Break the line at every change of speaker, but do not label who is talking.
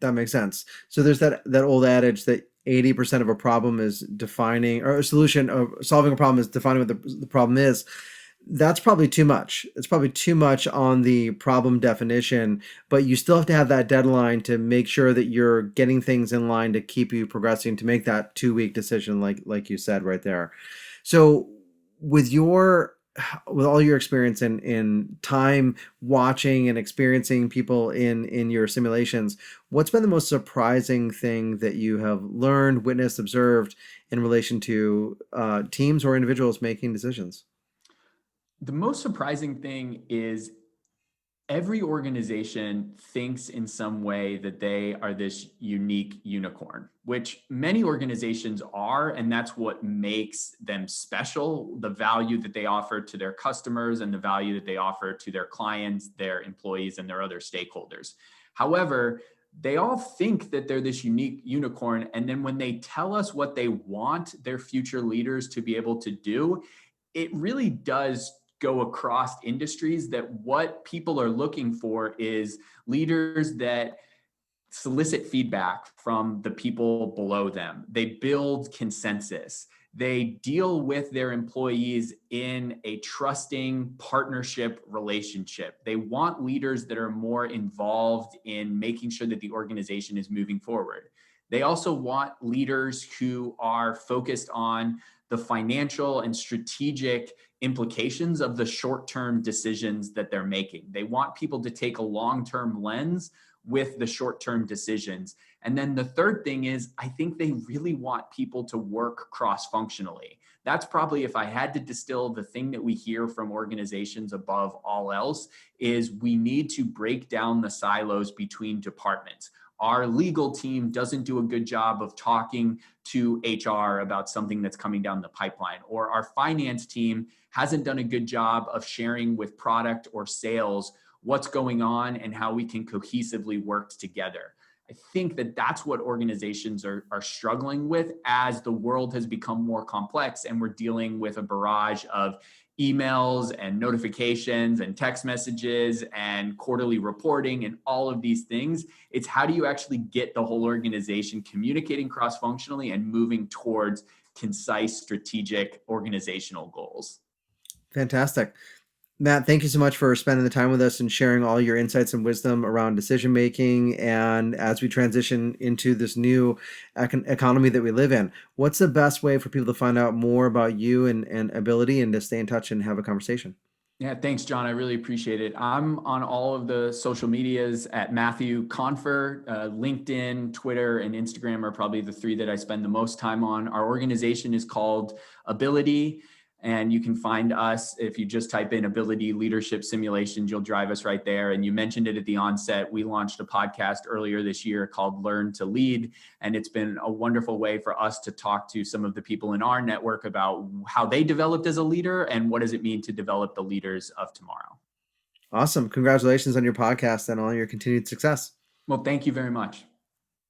That makes sense. So there's that old adage that 80% of a problem is defining, or a solution of solving a problem is defining what the problem is. That's probably too much. It's probably too much on the problem definition, but you still have to have that deadline to make sure that you're getting things in line to keep you progressing to make that 2 week decision, like you said right there. So with your with all your experience in time watching and experiencing people in your simulations, what's been the most surprising thing that you have learned, witnessed, observed in relation to teams or individuals making decisions?
The most surprising thing is every organization thinks in some way that they are this unique unicorn, which many organizations are, and that's what makes them special, the value that they offer to their customers and the value that they offer to their clients, their employees, and their other stakeholders. However, they all think that they're this unique unicorn, and then when they tell us what they want their future leaders to be able to do, it really does go across industries that what people are looking for is leaders that solicit feedback from the people below them. They build consensus. They deal with their employees in a trusting partnership relationship. They want leaders that are more involved in making sure that the organization is moving forward. They also want leaders who are focused on the financial and strategic implications of the short-term decisions that they're making. They want people to take a long-term lens with the short-term decisions. And then the third thing is, I think they really want people to work cross-functionally. That's probably, if I had to distill the thing that we hear from organizations above all else, is we need to break down the silos between departments. Our legal team doesn't do a good job of talking to HR about something that's coming down the pipeline, or our finance team hasn't done a good job of sharing with product or sales what's going on and how we can cohesively work together. I think that that's what organizations are struggling with as the world has become more complex and we're dealing with a barrage of emails and notifications and text messages and quarterly reporting and all of these things. It's how do you actually get the whole organization communicating cross-functionally and moving towards concise, strategic organizational goals.
Fantastic. Matt, thank you so much for spending the time with us and sharing all your insights and wisdom around decision making. And as we transition into this new economy that we live in, what's the best way for people to find out more about you and Abilitie and to stay in touch and have a conversation?
Yeah, thanks, John. I really appreciate it. I'm on all of the social medias at Matthew Confer. LinkedIn, Twitter, and Instagram are probably the three that I spend the most time on. Our organization is called Abilitie, and you can find us if you just type in Abilitie Leadership Simulations, you'll drive us right there. And you mentioned it at the onset. We launched a podcast earlier this year called Learn to Lead, and it's been a wonderful way for us to talk to some of the people in our network about how they developed as a leader and what does it mean to develop the leaders of tomorrow.
Awesome. Congratulations on your podcast and all your continued success.
Well, thank you very much.